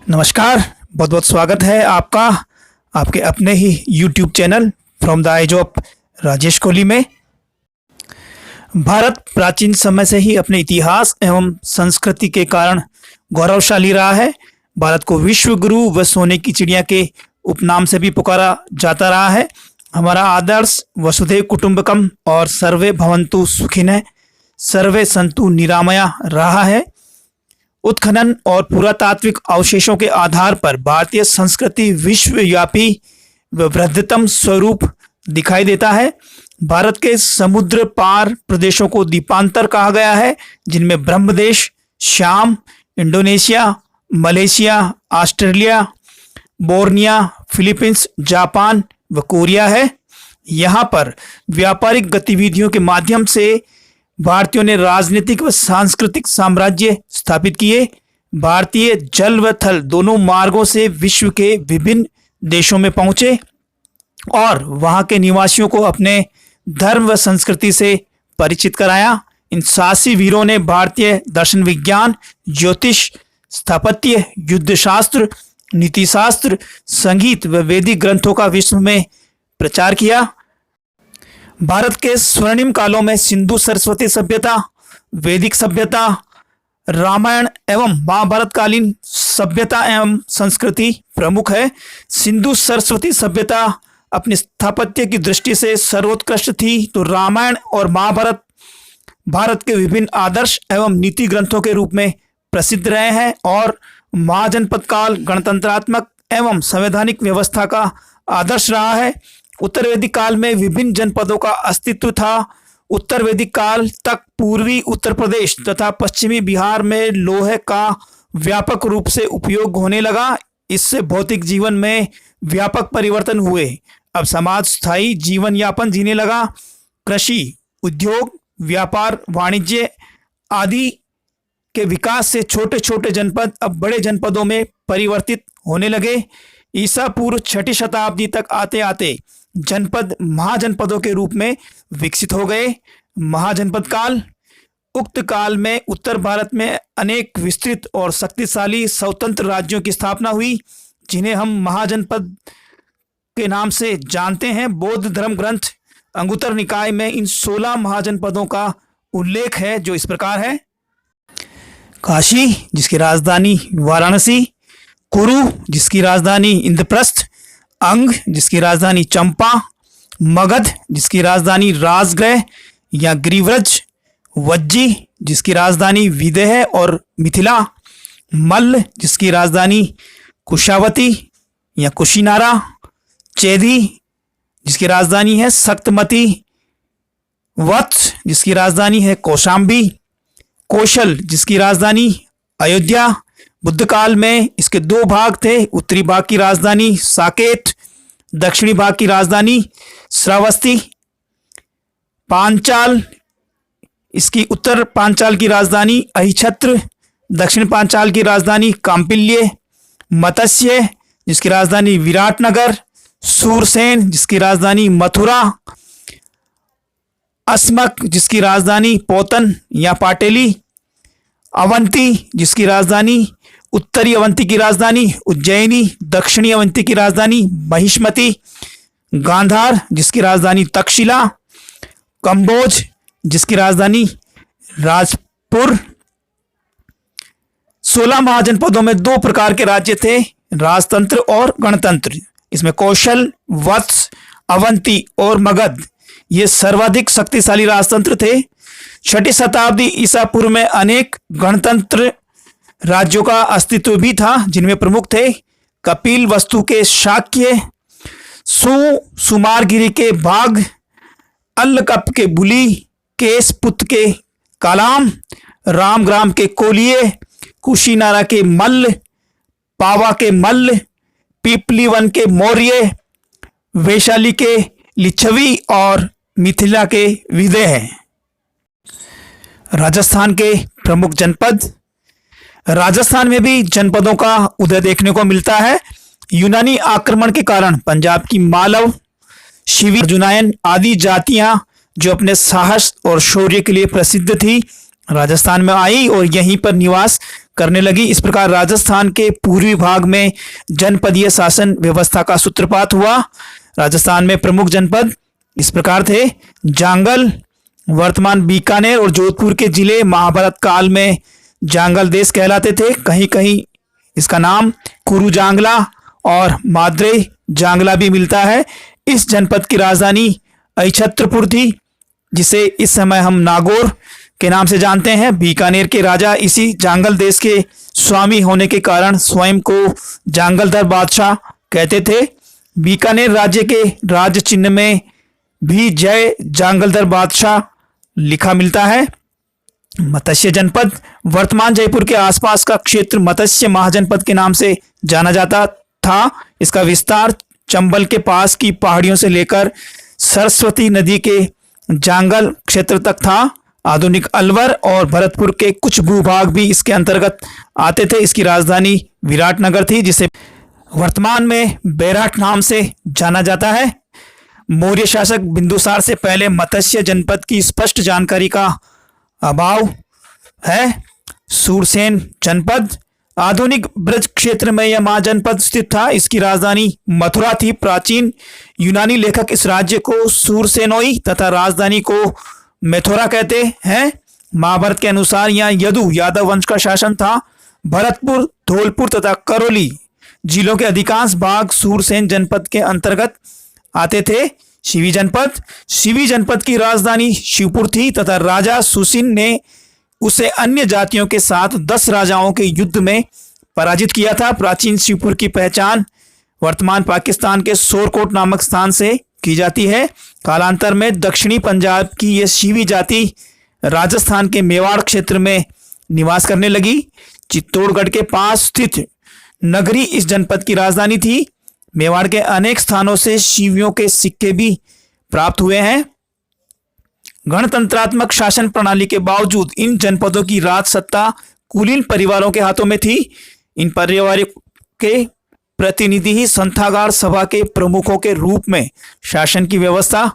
नमस्कार। बहुत बहुत स्वागत है आपका आपके अपने ही YouTube channel from the age of Rajesh Kohli में। भारत प्राचीन समय से ही अपने इतिहास एवं संस्कृति के कारण गौरवशाली रहा है। भारत को विश्व गुरु व सोने की चिड़िया के उपनाम से भी पुकारा जाता रहा है। हमारा आदर्श वसुधैव कुटुंबकम और सर्वे भवन्तु सुखिनः सर्वे सन्तु निरामया रहा है। उत्खनन और पुरातात्विक अवशेषों के आधार पर भारतीय संस्कृति विश्वव्यापी व वृहत्तम स्वरूप दिखाई देता है। भारत के समुद्र पार प्रदेशों को द्वीपांतर कहा गया है, जिनमें Brahmadesh, Shyam, Indonesia, Malaysia, Australia, Borneo, Philippines, Japan व कोरिया है। यहाँ पर व्यापारिक गतिविधियों के माध्यम से भारतीयों ने राजनीतिक व सांस्कृतिक साम्राज्य स्थापित किए। भारतीय जल व थल दोनों मार्गों से विश्व के विभिन्न देशों में पहुंचे और वहां के निवासियों को अपने धर्म व संस्कृति से परिचित कराया। इन साहसी वीरों ने भारतीय दर्शन विज्ञान, ज्योतिष, स्थापत्य, युद्धशास्त्र, नीतिशास्त्र, संगीत व वैदिक ग्रंथों का विश्व में प्रचार किया। भारत के स्वर्णिम कालों में सिंधु सरस्वती सभ्यता, वैदिक सभ्यता, रामायण एवं महाभारत कालीन सभ्यता एवं संस्कृति प्रमुख है। सिंधु सरस्वती सभ्यता अपनी स्थापत्य की दृष्टि से सर्वोत्कृष्ट थी, तो रामायण और महाभारत भारत के विभिन्न आदर्श एवं नीति ग्रंथों के रूप में प्रसिद्ध रहे हैं। और महाजनपद काल गणतंत्रात्मक एवं संवैधानिक व्यवस्था का आदर्श रहा है। उत्तर वैदिक काल में विभिन्न जनपदों का अस्तित्व था। उत्तर वैदिक काल तक पूर्वी उत्तर प्रदेश तथा पश्चिमी बिहार में लोहे का व्यापक रूप से उपयोग होने लगा। इससे भौतिक जीवन में व्यापक परिवर्तन हुए। अब समाज स्थायी जीवन यापन जीने लगा। कृषि, उद्योग, व्यापार, वाणिज्य आदि के विकास से छोटे छोटे जनपद अब बड़े जनपदों में परिवर्तित होने लगे। ईसा पूर्व 6ठी शताब्दी तक आते आते जनपद महाजनपदों के रूप में विकसित हो गए। महाजनपद काल, उक्त काल में उत्तर भारत में अनेक विस्तृत और शक्तिशाली स्वतंत्र राज्यों की स्थापना हुई, जिन्हें हम महाजनपद के नाम से जानते हैं। बौद्ध धर्म ग्रंथ अंगुत्तर निकाय में इन 16 महाजनपदों का उल्लेख है, जो इस प्रकार है। काशी, जिसकी राजधानी वाराणसी, कुरु, जिसकी राजधानी इंद्रप्रस्थ, अंग, जिसकी राजधानी चंपा, मगध, जिसकी राजधानी राजगृह या गिरिव्रज, वज्जी, जिसकी राजधानी विदेह और मिथिला, मल्ल, जिसकी राजधानी कुशावती या कुशीनारा, चेदी, जिसकी राजधानी है सक्तमती, वत्स, जिसकी राजधानी है कौशाम्बी, कौशल, जिसकी राजधानी अयोध्या। बुद्ध काल में इसके 2 भाग थे। उत्तरी भाग की राजधानी साकेत, दक्षिणी भाग की राजधानी श्रावस्ती। पांचाल, इसकी उत्तर पांचाल की राजधानी अहिछत्र, दक्षिण पांचाल की राजधानी कांपिल्य। मत्स्य, जिसकी राजधानी विराटनगर, सूरसेन, जिसकी राजधानी मथुरा, अस्मक, जिसकी राजधानी पोतन या पाटेली, अवंती, जिसकी राजधानी उत्तरी अवंती की राजधानी उज्जैनी, दक्षिणी अवंती की राजधानी महिष्मती, गांधार, जिसकी राजधानी तक्षशिला, कंबोज, जिसकी राजधानी राजपुर। 16 महाजनपदों में 2 प्रकार के राज्य थे, राजतंत्र और गणतंत्र। इसमें कौशल, वत्स, अवंती और मगध ये सर्वाधिक शक्तिशाली राजतंत्र थे। 6ठी शताब्दी ईसा पूर्व में अनेक गणतंत्र राज्यों का अस्तित्व भी था, जिनमें प्रमुख थे कपिल वस्तु के शाक्य, सुमारगिरी के बाघ, अल्लकप के बुली, केसपुत के कालाम, रामग्राम के कोलिये, कुशीनारा के मल्ल, पावा के मल्ल, पीपलीवन के मौर्य, वैशाली के लिच्छवी और मिथिला के विदेह। राजस्थान के प्रमुख जनपद। राजस्थान में भी जनपदों का उदय देखने को मिलता है। यूनानी आक्रमण के कारण पंजाब की मालव, शिवी, अर्जुनायन आदि जातियां जो अपने साहस और शौर्य के लिए प्रसिद्ध थी, राजस्थान में आई और यहीं पर निवास करने लगी। इस प्रकार राजस्थान के पूर्वी भाग में जनपदीय शासन व्यवस्था का सूत्रपात हुआ। राजस्थान में प्रमुख जनपद इस प्रकार थे: जांगल, वर्तमान बीकानेर और जोधपुर के जिले महाभारत काल में जांगल देश कहलाते थे। कहीं कहीं इसका नाम कुरु जांगला और माद्रे जांगला भी मिलता है। इस जनपद की राजधानी अहिछत्रपुर थी, जिसे इस समय हम नागौर के नाम से जानते हैं। बीकानेर के राजा इसी जांगल देश के स्वामी होने के कारण स्वयं को जांगलधर बादशाह कहते थे। बीकानेर राज्य के राज्य चिन्ह में भी जय जांगलधर बादशाह लिखा मिलता है। मत्स्य जनपद, वर्तमान जयपुर के आसपास का क्षेत्र मत्स्य महाजनपद के नाम से जाना जाता था। इसका विस्तार चंबल के पास की पहाड़ियों से लेकर सरस्वती नदी के जांगल क्षेत्र तक था। आधुनिक अलवर और भरतपुर के कुछ भूभाग भी इसके अंतर्गत आते थे। इसकी राजधानी विराटनगर थी, जिसे वर्तमान में बेराट नाम से जाना जाता है। मौर्य शासक बिंदुसार से पहले मत्स्य जनपद की स्पष्ट जानकारी का अभाव है। सूरसेन जनपद, आधुनिक ब्रज क्षेत्र में यह महाजनपद स्थित था। इसकी राजधानी मथुरा थी। प्राचीन यूनानी लेखक इस राज्य को सूरसेनोई तथा राजधानी को मेथोरा कहते हैं। महाभारत के अनुसार यहाँ यदु यादव वंश का शासन था। भरतपुर, धौलपुर तथा करौली जिलों के अधिकांश भाग सूरसेन जनपद के अंतर्गत आते थे। शिवी जनपद की राजधानी शिवपुर थी तथा राजा सुसिन ने उसे अन्य जातियों के साथ 10 राजाओं के युद्ध में पराजित किया था। प्राचीन शिवपुर की पहचान वर्तमान पाकिस्तान के सोरकोट नामक स्थान से की जाती है। कालांतर में दक्षिणी पंजाब की यह शिवी जाति राजस्थान के मेवाड़ क्षेत्र में निवास करने लगी। चित्तौड़गढ़ के पास स्थित नगरी इस जनपद की राजधानी थी। मेवाड़ के अनेक स्थानों से शिवियों के सिक्के भी प्राप्त हुए हैं। गणतंत्रात्मक शासन प्रणाली के बावजूद इन जनपदों की राज सत्ता कुलीन परिवारों के हाथों में थी। इन परिवारों के प्रतिनिधि ही संथागार सभा के प्रमुखों के रूप में शासन की व्यवस्था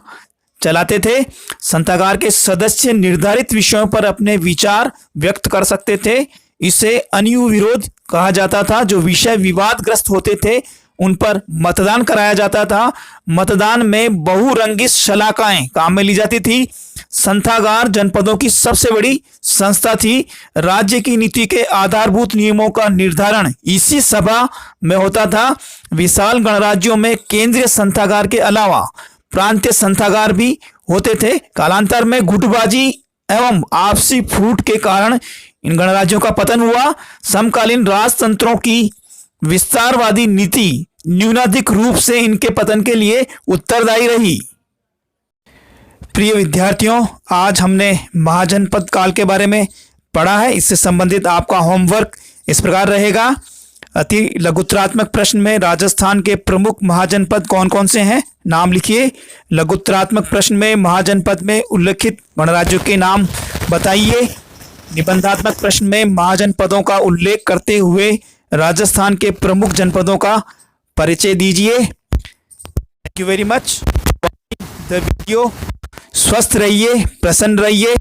चलाते थे। संथागार के सदस्य निर्धारित विषयों पर अपने विचार व्यक्त कर सकते थे। इसे अन्यू विरोध कहा जाता था। जो विषय विवादग्रस्त होते थे उन पर मतदान कराया जाता था। मतदान में बहुरंगी शलाकाएं काम में ली जाती थी। संथागार जनपदों की सबसे बड़ी संस्था थी। राज्य की नीति के आधारभूत नियमों का निर्धारण इसी सभा में होता था। विशाल गणराज्यों में केंद्रीय संथागार के अलावा प्रांतीय संथागार भी होते थे। कालांतर में गुटबाजी एवं आपसी फूट के कारण इन गणराज्यों का पतन हुआ। समकालीन राजतंत्रों की विस्तारवादी नीति न्यूनाधिक रूप से इनके पतन के लिए उत्तरदायी रही। प्रिय विद्यार्थियों, आज हमने महाजनपद काल के बारे में पढ़ा है। इससे संबंधित आपका होमवर्क इस प्रकार रहेगा। अति लघुत्तरात्मक प्रश्न में राजस्थान के प्रमुख महाजनपद कौन कौन से हैं, नाम लिखिए। लघुत्तरात्मक प्रश्न में महाजनपद में उल्लेखित गणराज्यों के नाम बताइए। निबंधात्मक प्रश्न में महाजनपदों का उल्लेख करते हुए राजस्थान के प्रमुख जनपदों का परिचय दीजिए। Thank you very much the video. स्वस्थ रहिए, प्रसन्न रहिए।